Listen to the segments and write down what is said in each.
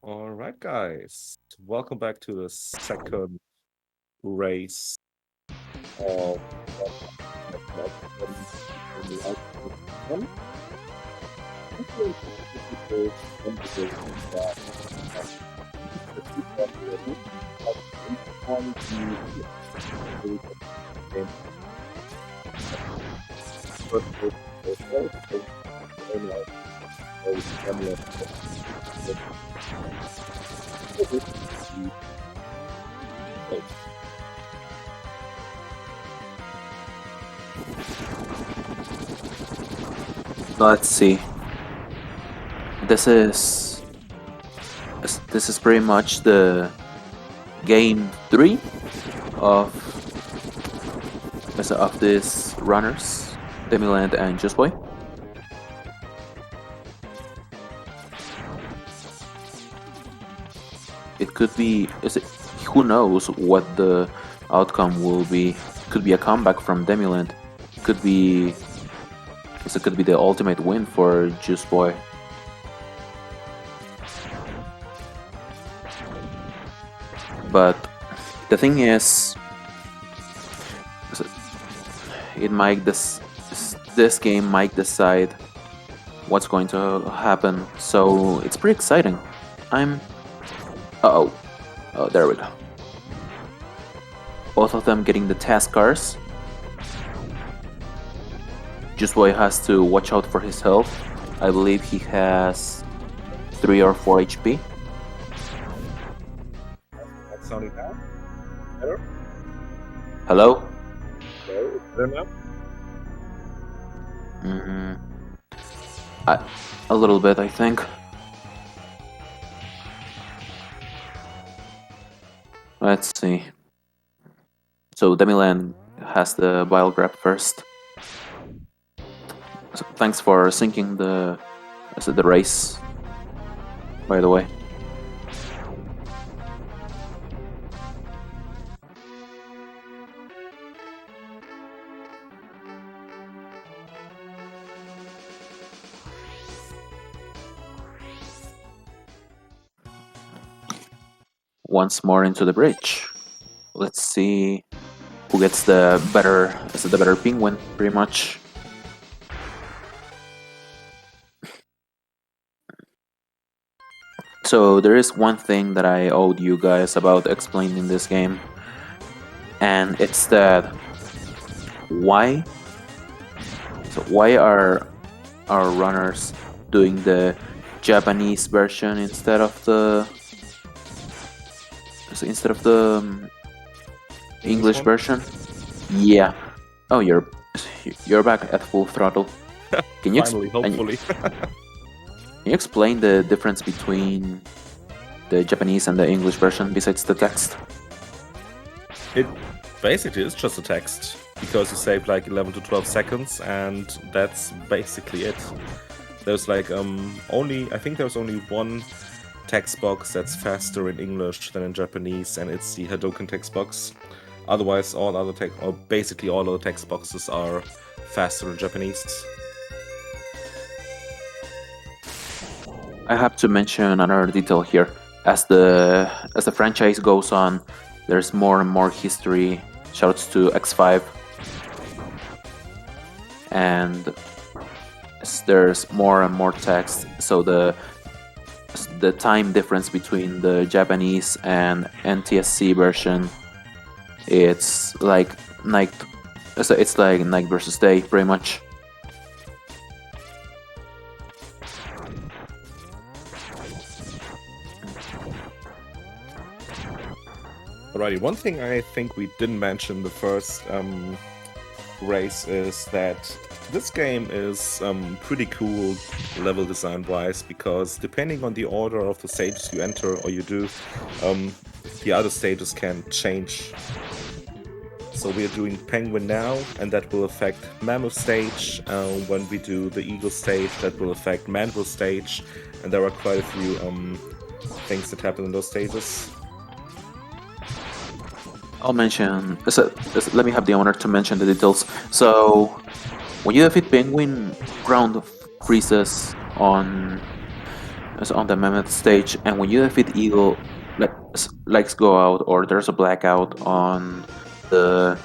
All right, guys. Welcome back to the second race of Let's see. This is pretty much the game 3 of these runners, Demulant and Juiceboy. It could be. Who knows what the outcome will be? Could be a comeback from Demulant. Could be. It could be the ultimate win for Juiceboy. But the thing is, this game might decide what's going to happen. So it's pretty exciting. Oh, there we go. Both of them getting the task cars. Juiceboy has to watch out for his health. I believe he has 3 or 4 HP. That's sounding now. Better? Hello? Hello? Better now? A little bit, I think. Let's see. So Demulant has the bile grab first. So thanks for syncing the race, by the way. Once more into the bridge. Let's see who gets the better penguin, pretty much. So there is one thing that I owed you guys about explaining this game, and it's that why are our runners doing the Japanese version instead of the English version? Yeah. Oh, you're back at full throttle. Can you Finally, hopefully. Can you explain the difference between the Japanese and the English version besides the text? It basically is just a text because you save like 11 to 12 seconds, and that's basically it. There's like I think there's only one text box that's faster in English than in Japanese, and it's the Hadoken text box. Otherwise, basically all other text boxes are faster in Japanese. I have to mention another detail here. As the franchise goes on, there's more and more history. Shoutouts to X5, and there's more and more text. So the time difference between the Japanese and NTSC version, it's like night versus day, pretty much. Alrighty, one thing I think we didn't mention the first race is that this game is pretty cool level design wise, because depending on the order of the stages you enter or you do, the other stages can change. So we are doing Penguin now, and that will affect Mammoth stage. When we do the Eagle stage, that will affect Mandrill stage, and there are quite a few things that happen in those stages. I'll mention. Let me have the honor to mention the details. So, when you defeat Penguin, ground freezes on is on the Mammoth stage, and when you defeat Eagle, lights go out, or there's a blackout on the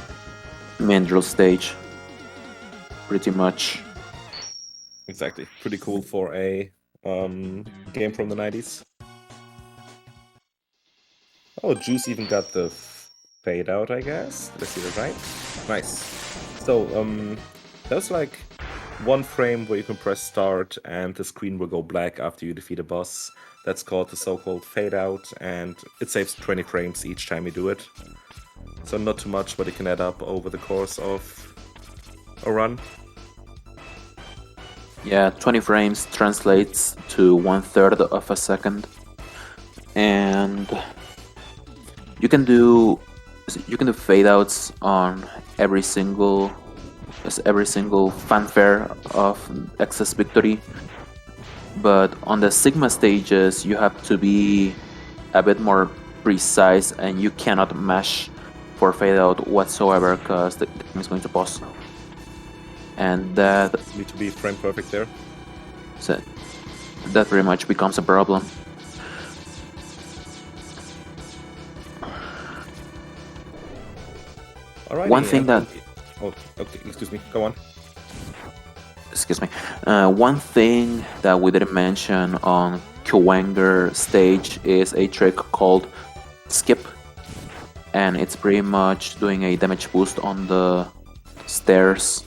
Mandrill stage. Pretty much. Exactly. Pretty cool for a game from the 90s. Oh, Juice even got the fade out, I guess. Did I see that right? Nice. So, there's like one frame where you can press start and the screen will go black after you defeat a boss. That's called the so-called fade out, and it saves 20 frames each time you do it. So not too much, but it can add up over the course of a run. Yeah, 20 frames translates to 1/3 of a second, and you can do fade outs on every single fanfare of excess victory. But on the Sigma stages, you have to be a bit more precise, and you cannot mash for fade out whatsoever, because the game is going to pause. And that need to be frame perfect there. So that very much becomes a problem. Alrighty, One thing that oh, okay, excuse me, go on. Excuse me. One thing that we didn't mention on Kyowanger stage is a trick called Skip, and it's pretty much doing a damage boost on the stairs.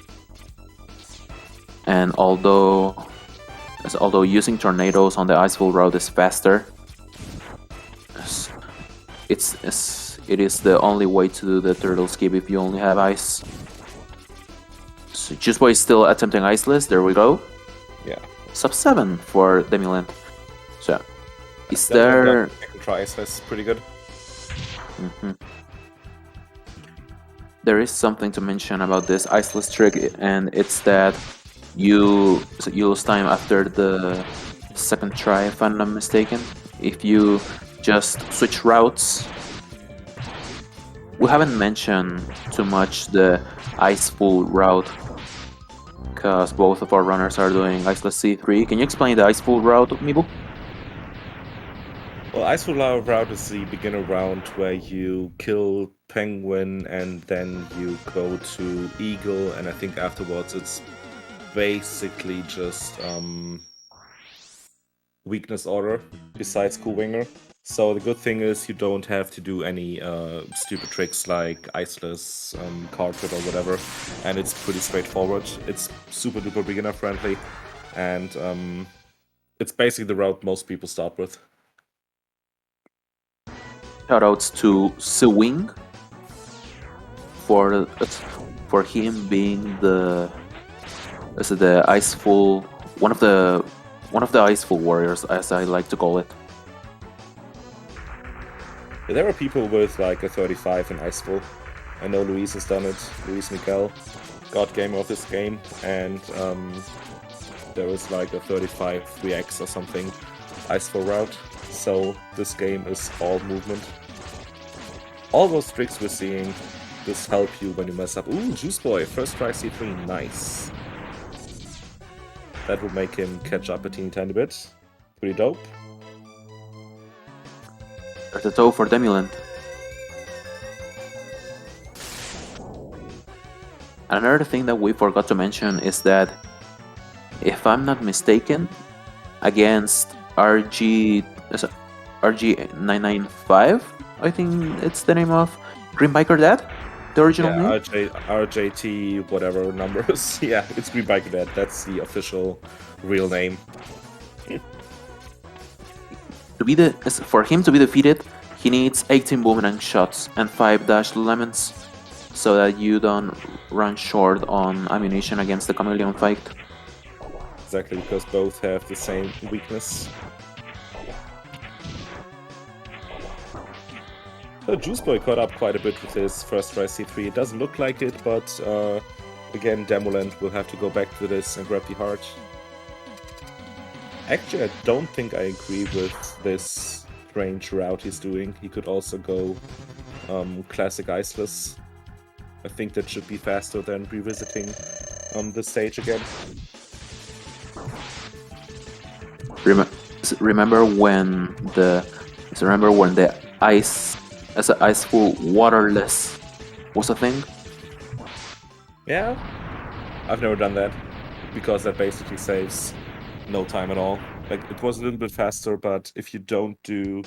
And although using tornadoes on the iceful route is faster, it is the only way to do the turtle skip if you only have ice. So Juiceboy is still attempting iceless. There we go. Yeah. Sub 7 for Demulant. So, is That there? Second try iceless, pretty good. There is something to mention about this iceless trick, and it's that you lose time after the second try, if I'm not mistaken. If you just switch routes. We haven't mentioned too much the iceful route, because both of our runners are doing iceless C3. Can you explain the iceful route, Mibu? Well, Iceful route is the beginner round where you kill Penguin and then you go to Eagle, and I think afterwards it's basically just weakness order besides Coolwinger. So the good thing is you don't have to do any stupid tricks like iceless, carpet or whatever, and it's pretty straightforward. It's super duper beginner friendly, and it's basically the route most people start with. Shoutouts to Swing for him being the iceful one of the iceful warriors, as I like to call it. There are people with like a 35 in Iceful. I know Luis has done it. Luis Miguel got gamer of this game, and there was like a 35 3x or something Iceful route. So this game is all movement. All those tricks we're seeing just help you when you mess up. Ooh, Juiceboy, first try C3, nice. That will make him catch up a teeny tiny bit. Pretty dope. There's a toe for Demulant. Another thing that we forgot to mention is that, if I'm not mistaken, against RG995, I think it's the name of Green Biker Dad, the original name? RJT whatever numbers. Yeah, it's Green Biker Dad. That's the official real name. For him to be defeated, he needs 18 boomerang shots and 5 dash lemons, so that you don't run short on ammunition against the Chameleon fight. Exactly, because both have the same weakness. So Juiceboy caught up quite a bit with his first try C3. It doesn't look like it, but again, Demulant will have to go back to this and grab the heart. Actually, I don't think I agree with this strange route he's doing. He could also go classic iceless. I think that should be faster than revisiting the stage again. remember when the ice as an iceful waterless was a thing? Yeah, I've never done that because that basically saves no time at all. Like, it was a little bit faster, but if you don't do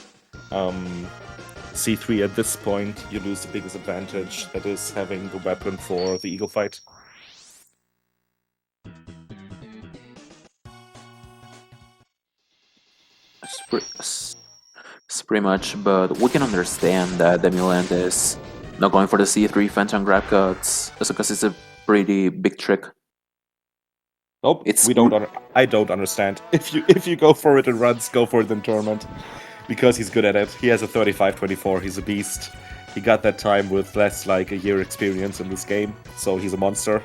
C3 at this point, you lose the biggest advantage, that is having the weapon for the eagle fight. It's pretty much, but we can understand that Demulant is not going for the C3 Phantom grab cuts because it's a pretty big trick. Nope, I don't understand. If you go for it in runs, go for it in tournament. Because he's good at it. He has a 35-24, he's a beast. He got that time with less like a year experience in this game, so he's a monster.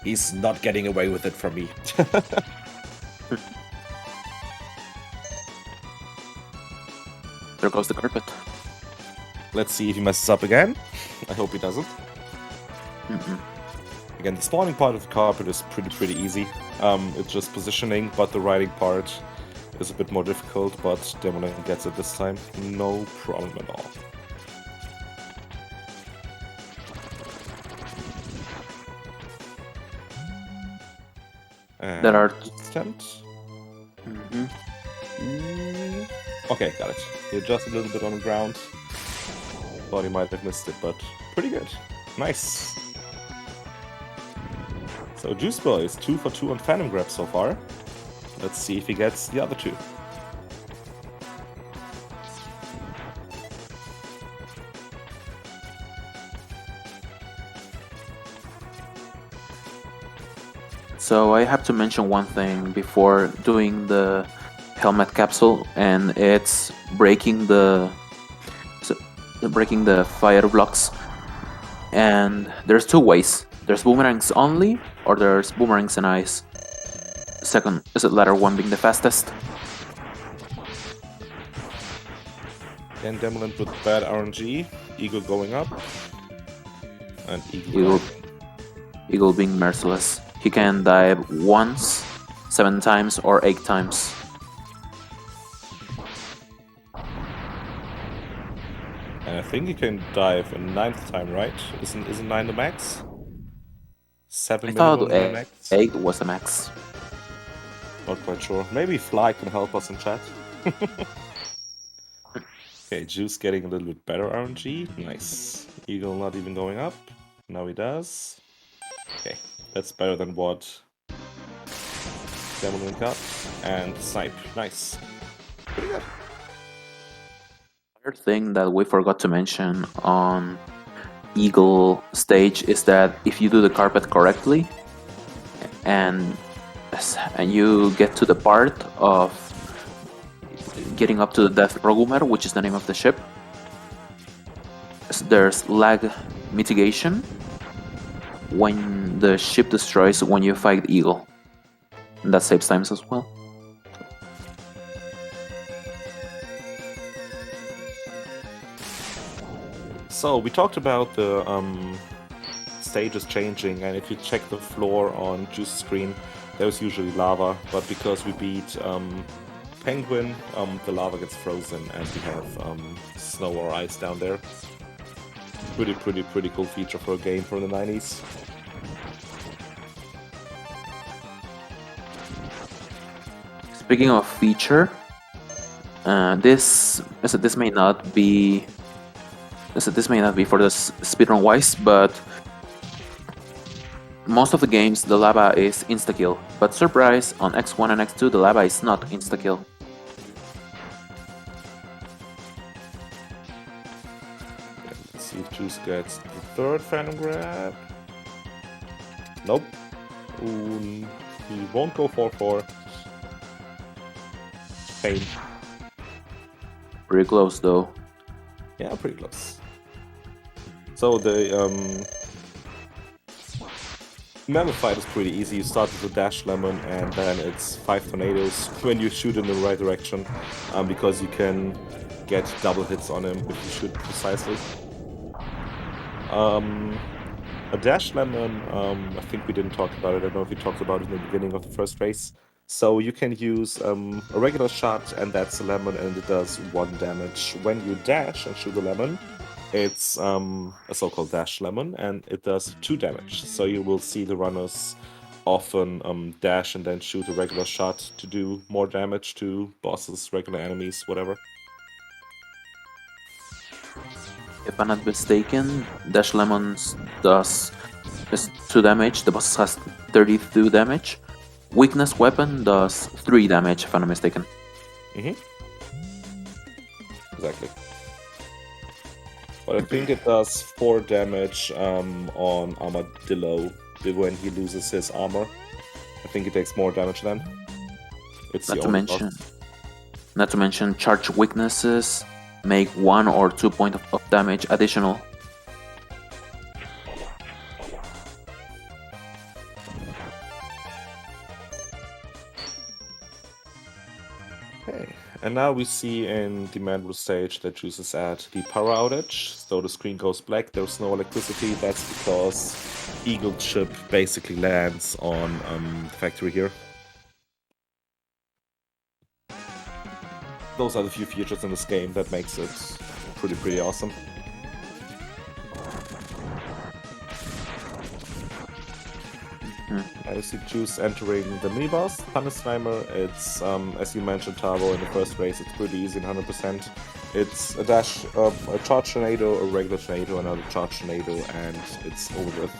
He's not getting away with it from me. There goes the carpet. Let's see if he messes up again. I hope he doesn't. Again, the spawning part of the carpet is pretty easy. It's just positioning, but the riding part is a bit more difficult, but Demulant gets it this time. No problem at all. And There are attempt. Okay, got it. He adjusted a little bit on the ground. Thought he might have missed it, but pretty good. Nice. So Juiceboy is 2 for 2 on Phantom Grab so far. Let's see if he gets the other 2. So I have to mention one thing before doing the helmet capsule, and it's breaking the fire blocks. And there's 2 ways. There's boomerangs only, or there's boomerangs and ice. Second is the latter one being the fastest. And Demulant with bad RNG. Eagle going up. And Eagle being merciless. He can dive once, 7 times, or 8 times. And I think he can dive a 9th time, right? Isn't 9 the max? 7 I thought minimum the max? 8 was the max. Not quite sure. Maybe Fly can help us in chat. Okay, Juice getting a little bit better RNG. Nice. Eagle not even going up. Now he does. Okay, that's better than what Demulant got. And Snipe. Nice. Pretty good. Another thing that we forgot to mention on Eagle stage is that if you do the carpet correctly and you get to the part of getting up to the Death Rogumer, which is the name of the ship, there's lag mitigation when the ship destroys when you fight Eagle. And that saves times as well. So we talked about the stages changing, and if you check the floor on Juice's screen, there's usually lava, but because we beat Penguin, the lava gets frozen and we have snow or ice down there. Pretty cool feature for a game from the 90s. Speaking of feature, this may not be for the speedrun wise, but most of the games the lava is insta-kill, but surprise, on X1 and X2 the lava is not insta-kill. Let's see if Juice gets the 3rd Phantom Grab. Nope. Ooh, he won't go 4-4. Pain. Pretty close though. Yeah, pretty close. So the Mammoth fight is pretty easy. You start with a Dash Lemon and then it's 5 tornadoes when you shoot in the right direction, because you can get double hits on him if you shoot precisely. A Dash Lemon, I think we didn't talk about it. I don't know if we talked about it in the beginning of the first race. So you can use a regular shot, and that's a lemon, and it does 1 damage. When you dash and shoot a lemon, it's a so-called dash lemon, and it does 2 damage. So you will see the runners often dash and then shoot a regular shot to do more damage to bosses, regular enemies, whatever. If I'm not mistaken, Dash Lemons does 2 damage, the boss has 32 damage. Weakness Weapon does 3 damage, if I'm not mistaken. Exactly. But I think it does 4 damage on Armadillo when he loses his armor. I think it takes more damage then. It's Not to mention, charge weaknesses make 1 or 2 points of damage additional. Okay, and now we see in the Mandrill stage that Juice is at the power outage, so the screen goes black, there's no electricity. That's because Eagle Chip basically lands on the factory here. Those are the few features in this game that makes it pretty awesome. I see Juice entering the mini-boss, Thunder Slimer. It's, as you mentioned, Tavo, in the first race, it's pretty easy in 100%. It's a dash, a charge tornado, a regular tornado, another charge tornado, and it's over with.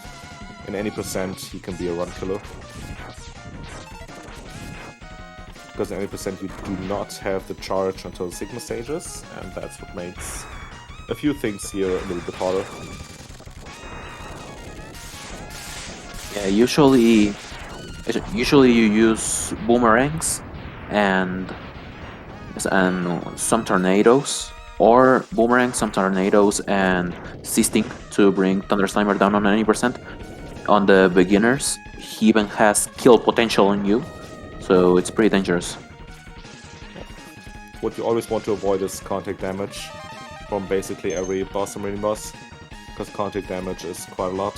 In any percent, he can be a run killer. Because in any percent, you do not have the charge until the Sigma stages, and that's what makes a few things here a little bit harder. Yeah, usually you use boomerangs and some tornadoes, or boomerangs, some tornadoes, and Sea-Sting to bring Thunder Slimer down on any percent. On the beginners, he even has kill potential on you, so it's pretty dangerous. What you always want to avoid is contact damage from basically every boss and mini-boss, because contact damage is quite a lot.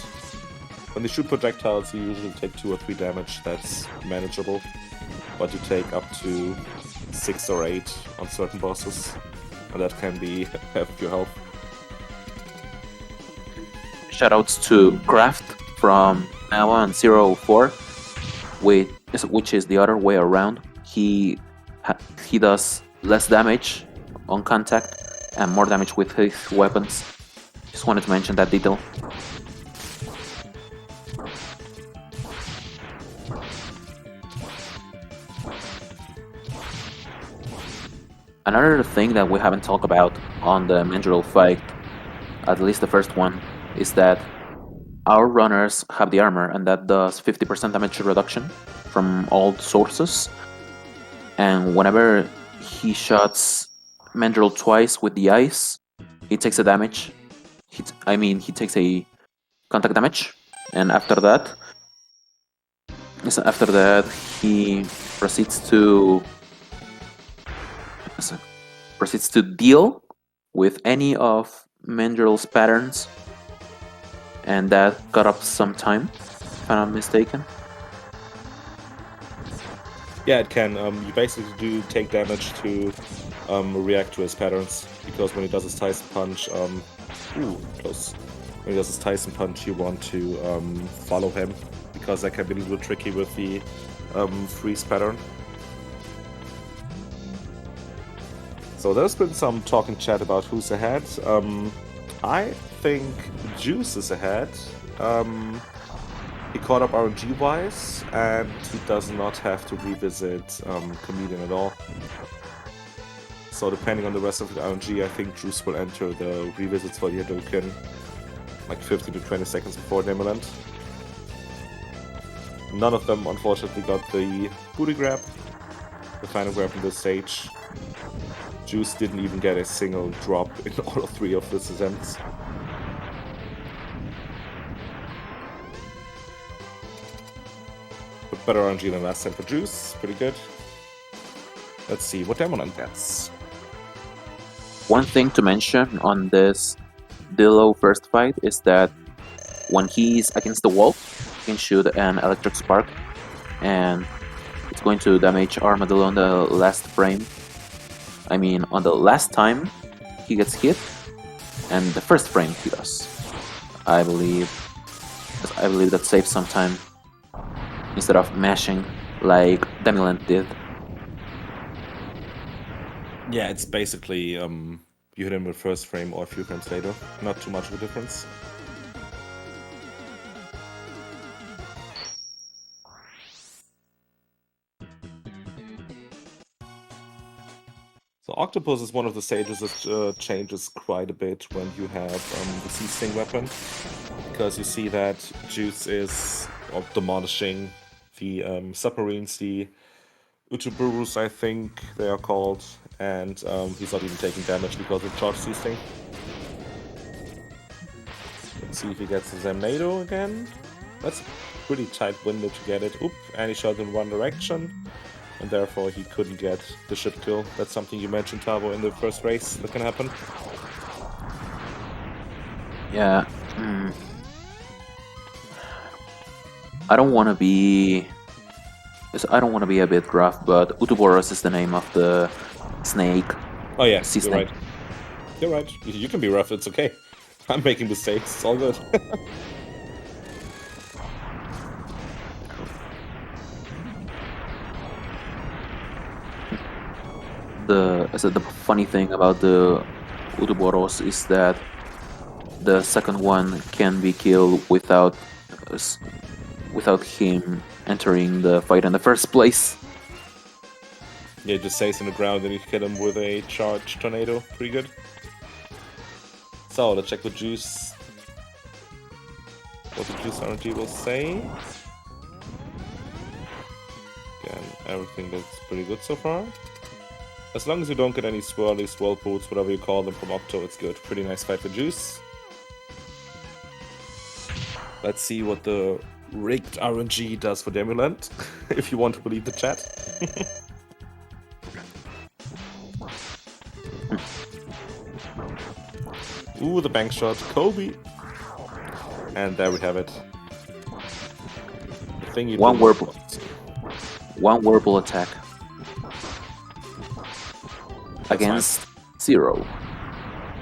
When you shoot projectiles, you usually take 2 or 3 damage, that's manageable, but you take up to 6 or 8 on certain bosses, and that can be half your health. Shoutouts to Craft from Nawa and 04, which is the other way around. He does less damage on contact and more damage with his weapons. Just wanted to mention that detail. Another thing that we haven't talked about on the Mandrill fight, at least the first one, is that our runners have the armor, and that does 50% damage reduction from all sources. And whenever he shots Mandrill twice with the ice, he takes a damage. He takes a contact damage, and after that, he proceeds to deal with any of Mandrill's patterns, and that cut up some time, if I'm not mistaken. Yeah, it can. You basically do take damage to react to his patterns, because when he does his Tyson punch, close. When he does his Tyson punch, you want to follow him, because that can be a little tricky with the freeze pattern. So there's been some talk in chat about who's ahead. I think Juice is ahead. He caught up RNG-wise, and he does not have to revisit Comedian at all. So depending on the rest of the RNG, I think Juice will enter the revisits for the Hadouken like 15 to 20 seconds before Demulant. None of them, unfortunately, got the booty grab, the final grab in this stage. Juice didn't even get a single drop in all of 3 of his attempts. But better RNG than last time for Juice, pretty good. Let's see what Demulant gets. One thing to mention on this Dillo first fight is that when he's against the wall, he can shoot an electric spark, and going to damage Armadillo on the last frame. I mean, on the last time he gets hit, and the first frame he does. I believe that saves some time instead of mashing like Demulant did. Yeah, it's basically you hit him with first frame or a few frames later. Not too much of a difference. So Octopus is one of the stages that changes quite a bit when you have the C-Sting weapon, because you see that Juice is demolishing the submarines, the Utuburus, I think they are called, and he's not even taking damage because of charge C-Sting. Let's see if he gets the Zamnado again. That's a pretty tight window to get it. Oop, and he shot in one direction. And therefore he couldn't get the ship kill. That's something you mentioned, Tavo, in the first race that can happen. Yeah. I don't want to be a bit rough, but Utuboros is the name of the snake. Oh yeah, sea you're snake. right. You're right. You can be rough, it's okay. I'm making mistakes, it's all good. The funny thing about the Utuboros is that the second one can be killed without him entering the fight in the first place. Yeah, just stays in the ground and you hit him with a charged tornado. Pretty good. So, let's check the Juice. What the Juice RNG will say. Again, everything looks pretty good so far. As long as you don't get any swirly, swirl boots, whatever you call them from Octo, it's good. Pretty nice fight for Juice. Let's see what the rigged RNG does for Demulant, if you want to believe the chat. Ooh, the bank shot, Kobe! And there we have it. The thing you One Whirlpool attack against fine. 0.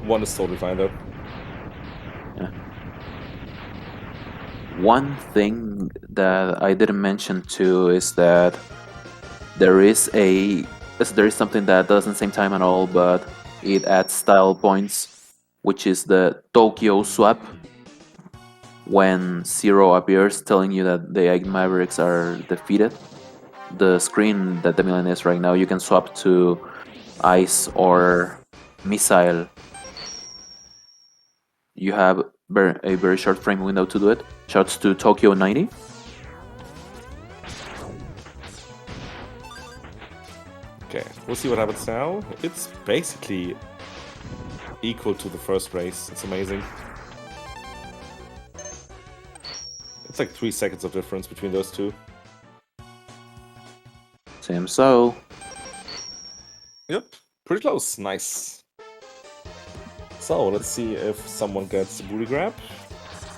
One is totally fine though. Yeah. One thing that I didn't mention too is that there is something that doesn't same time at all, but it adds style points, which is the Tokyo swap. When 0 appears telling you that the Egg Mavericks are defeated, the screen that Demulant is right now, you can swap to Ice or Missile. You have a very short frame window to do it. Shouts to Tokyo 90. Okay, we'll see what happens now. It's basically equal to the first race. It's amazing. It's like 3 seconds of difference between those two. Same so. Yep, pretty close. Nice. So, let's see if someone gets the booty grab.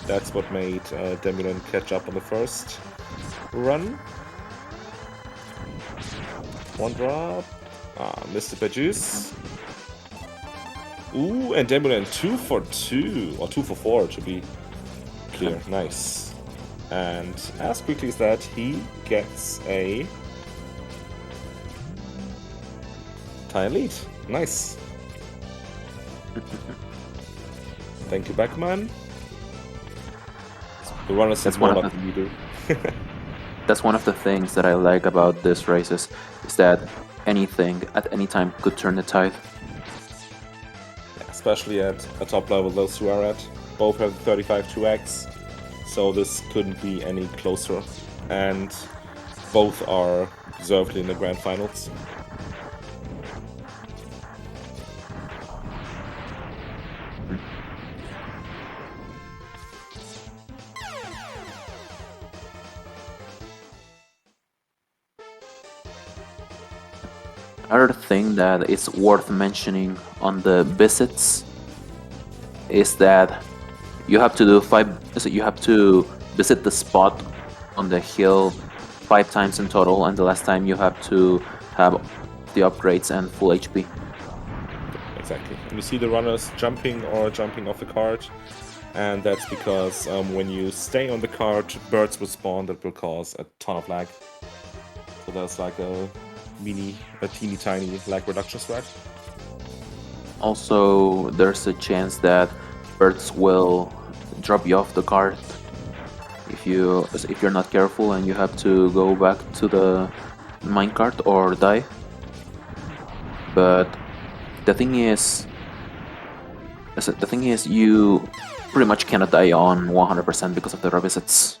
That's what made Demulant catch up on the first run. One drop. Missed it by Juice. Ooh, and Demulant 2 for 2. Or 2 for 4 to be clear. Nice. And as quickly as that, he gets a tie lead. Nice. Thank you, Backman. The runners is more like the leader. That's one of the things that I like about this races, is that anything at any time could turn the tide. Yeah, especially at a top level those two are at. Both have 35 2x, so this couldn't be any closer. And both are deservedly in the Grandfinals. Another thing that is worth mentioning on the visits is that you have to do you have to visit the spot on the hill 5 times in total, and the last time you have to have the upgrades and full HP. Exactly. And you see the runners jumping or jumping off the cart, and that's because when you stay on the cart, birds will spawn that will cause a ton of lag. So there's like a teeny tiny lag reduction strat. Also, there's a chance that birds will drop you off the cart if you're not careful and you have to go back to the minecart or die. But the thing is, you pretty much cannot die on 100% because of the revisits.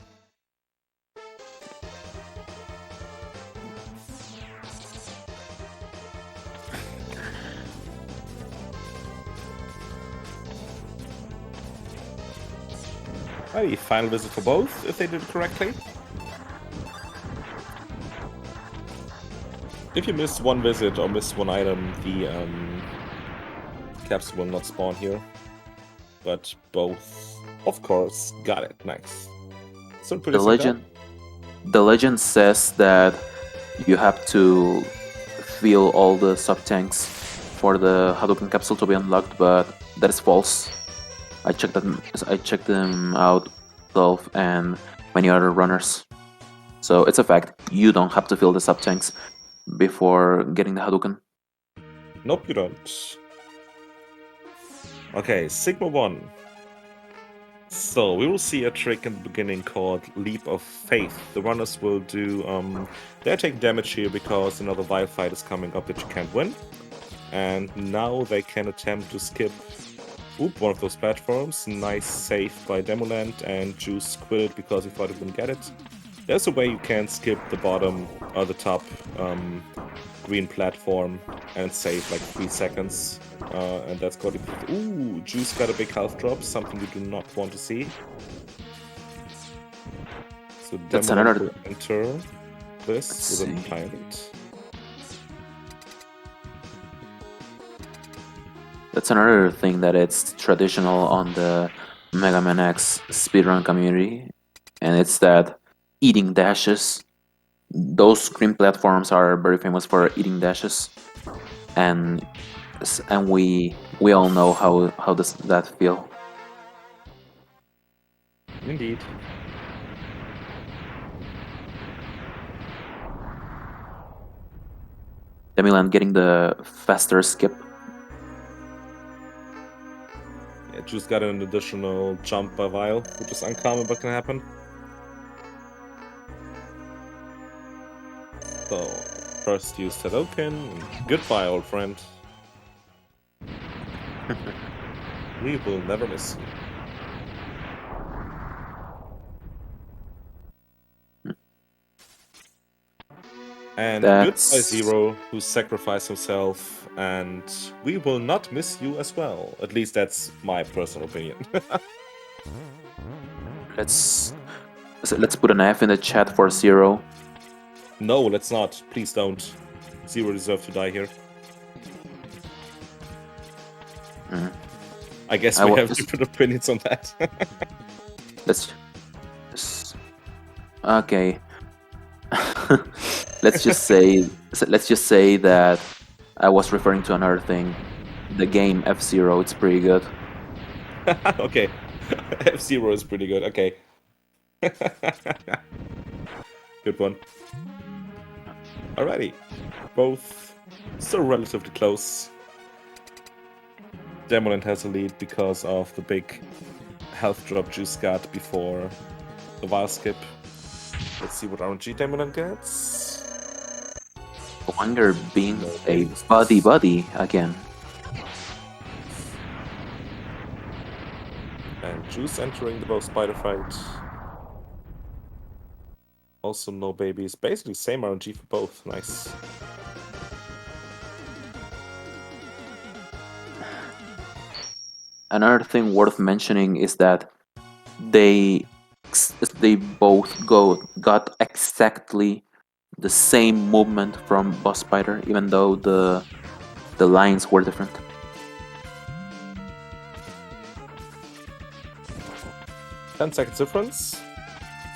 Maybe final visit for both, if they did it correctly. If you miss one visit or miss one item, the capsule will not spawn here. But both, of course, got it. Nice. So pretty The legend says that you have to fill all the sub-tanks for the Hadouken capsule to be unlocked, but that is false. I checked them out myself and many other runners. So it's a fact. You don't have to fill the sub-tanks before getting the Hadouken. Nope, you don't. Okay, Sigma 1. So, we will see a trick in the beginning called Leap of Faith. The runners will do, they're taking damage here because another wild fight is coming up that you can't win. And now they can attempt to skip one of those platforms. Nice save by Demulant, and Juice quit it because he thought he wouldn't get it. There's a way you can skip the bottom or the top green platform and save like 3 seconds. And that's got to. Ooh, Juice got a big health drop, something you do not want to see. So that's another. Will enter this with a pilot. That's another thing that it's traditional on the Mega Man X speedrun community, and it's that eating dashes. Those green platforms are very famous for eating dashes, and we all know how does that feel. Indeed. Demulant getting the faster skip. Yeah, Juice got an additional jump by Vile, which is uncommon but can happen. So, first use Hadouken. Goodbye, old friend. We will never miss you. And goodbye, Zero, who sacrificed himself, and we will not miss you as well. At least that's my personal opinion. Let's put an F in the chat for Zero. No, let's not. Please don't. Zero deserves to die here. I guess we have different opinions on that. Okay. let's just say that I was referring to another thing. The game F-Zero, it's pretty good. Okay. F-Zero is pretty good. Okay. Good one. Alrighty. Both still relatively close. Demulant has a lead because of the big health drop Juice got before the wild skip. Let's see what RNG Demulant gets. Wonder being a buddy again. And Juice entering the bow spider fight. Also no babies. Basically same RNG for both. Nice. Another thing worth mentioning is that they both got exactly the same movement from Boss Spider, even though the lines were different. $10 seconds difference,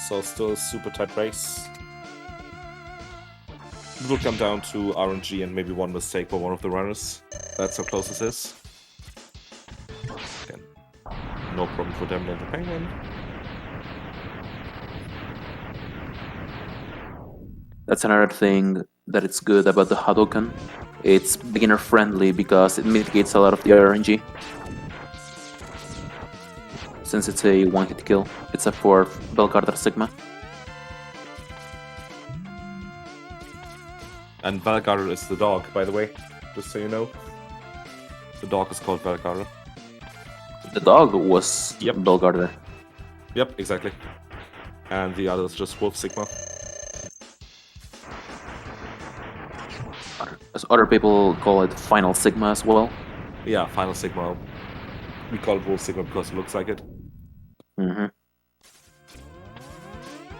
so still a super tight race. It will come down to RNG and maybe one mistake by one of the runners. That's how close this is. Again, no problem for Demulant the Penguin. That's another thing that it's good about the Hadouken. It's beginner friendly because it mitigates a lot of the RNG. Since it's a one-hit kill, except for Belgarder Sigma. And Valgarder is the dog, by the way, just so you know. The dog is called Valgarder. The dog was Yep. Belgarder. Yep, exactly. And the other is just Wolf Sigma. As other people call it Final Sigma as well. Yeah, Final Sigma. We call it Wolf Sigma because it looks like it.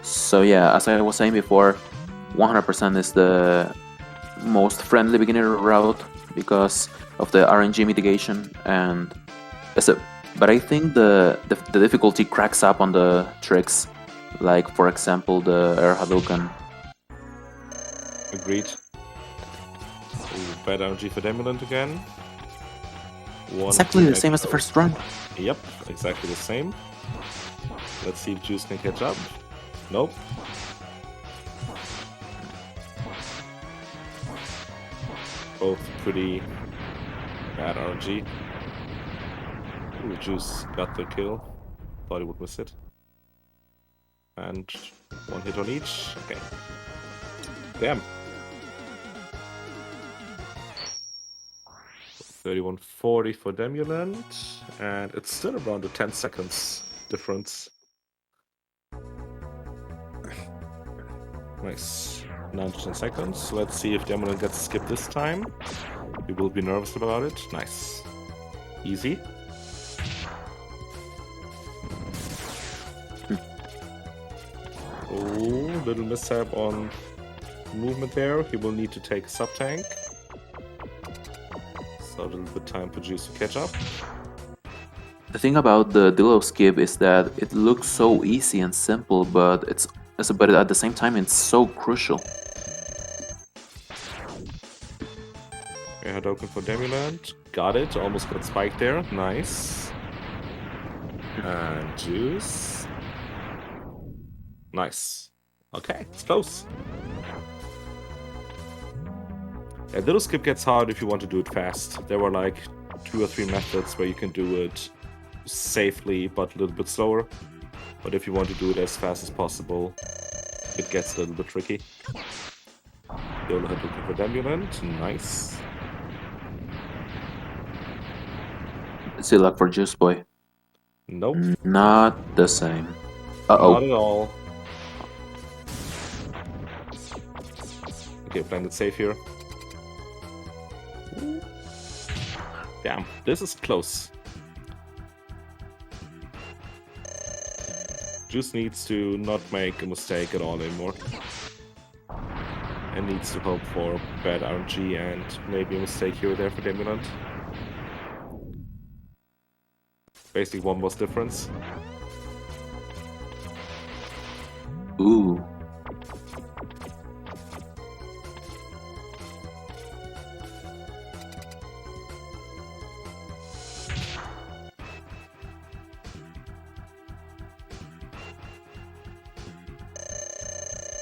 So yeah, as I was saying before, 100% is the most friendly beginner route because of the RNG mitigation and but I think the difficulty cracks up on the tricks, like for example the Air Hadouken. Agreed. Ooh, bad RNG for Demulant again. Exactly the same as the first run. Yep, exactly the same. Let's see if Juice can catch up. Nope. Both pretty bad RNG. Ooh, Juice got the kill. Thought he would miss it. And one hit on each. Okay. Damn. 3140 for Demulant. And it's still around a 10 seconds difference. Nice. 9 to 10 seconds. Let's see if Demulant gets skipped this time. We will be nervous about it. Nice. Easy. Oh, little mishap on movement there. He will need to take a sub-tank. So a little bit time for Juice to catch up. The thing about the Dillo skip is that it looks so easy and simple, but but at the same time it's so crucial. Yeah, Hadouken for Demulant. Got it. Almost got spiked there. Nice. And Juice. Nice. Okay, it's close. A little skip gets hard if you want to do it fast. There were like 2 or 3 methods where you can do it safely but a little bit slower. But if you want to do it as fast as possible, it gets a little bit tricky. Yolo Hadouken for Demulant. Nice. See luck for Juiceboy. Nope. Not the same. Not Uh-oh. at all. Okay, playing it safe here. Damn, this is close. Juice needs to not make a mistake at all anymore. And needs to hope for bad RNG and maybe a mistake here or there for Demulant. Basically one was difference. Ooh.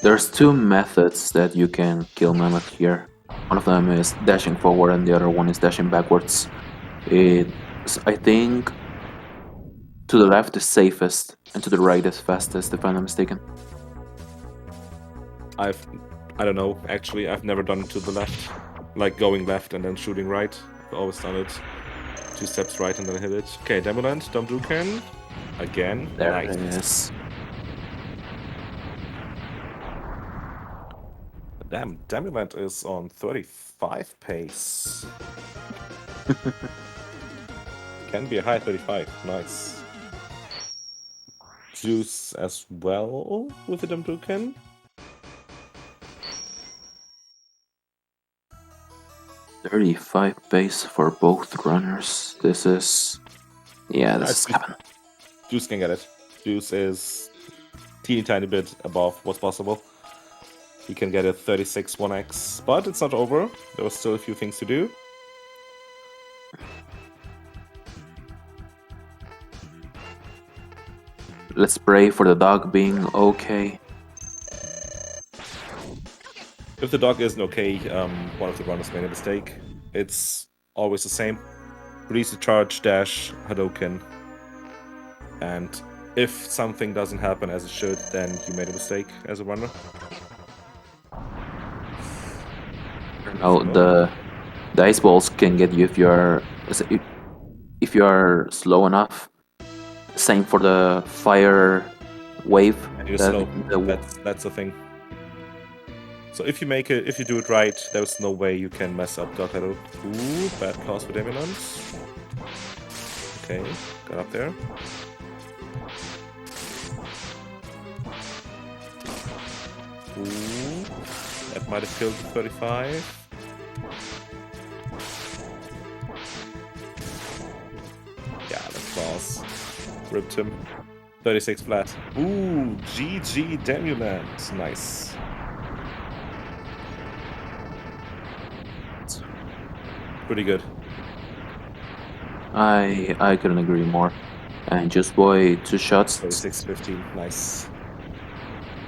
There's 2 methods that you can kill Mammoth here. One of them is dashing forward and the other one is dashing backwards. I think to the left is safest and to the right is fastest, if I'm not mistaken. I don't know, actually, I've never done it to the left. Like going left and then shooting right. I've always done it 2 steps right and then hit it. Okay, Demulant, Dumduken. Again. There Nice. it is. Damn, Demulant is on 35 pace. Can be a high 35. Nice. Juice as well with the Dumduken. .35 pace for both runners. This is... yeah, this is heaven. Juice can get it. Juice is teeny tiny bit above what's possible. he can get a 36 1x, but it's not over. There was still a few things to do. Let's pray for the dog being okay. If the dog isn't okay, one of the runners made a mistake. It's always the same. Release the charge, dash, Hadouken. And if something doesn't happen as it should, then you made a mistake as a runner. Oh, the ice balls can get you if you're slow enough. Same for the fire wave. And you're slow. That's the thing. So if you do it right, there's no way you can mess up Dark Shadow. Ooh, bad pass for Demulant. Okay, got up there. Ooh, that might have killed the 35. Yeah, that claws ripped him. 36 flat. Ooh, GG Demulant. Nice. Pretty good. I couldn't agree more. And Juiceboy 2 shots. 36-15, nice.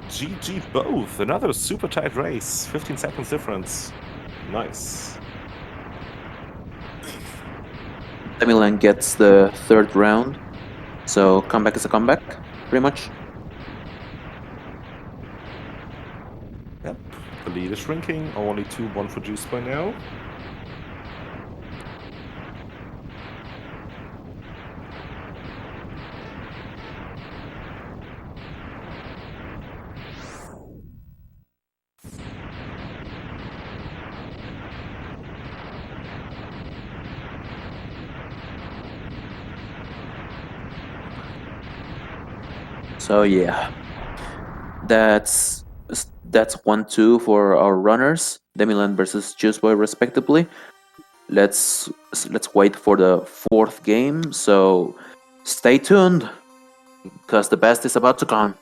GG both, another super tight race. 15 seconds difference. Nice. Demulant gets the third round. So comeback is a comeback, pretty much. Yep, the lead is shrinking. Only 2-1 for Juiceboy now. So yeah, that's 1-2 for our runners, Demulant versus Juiceboy respectively. Let's wait for the fourth game. So stay tuned, because the best is about to come.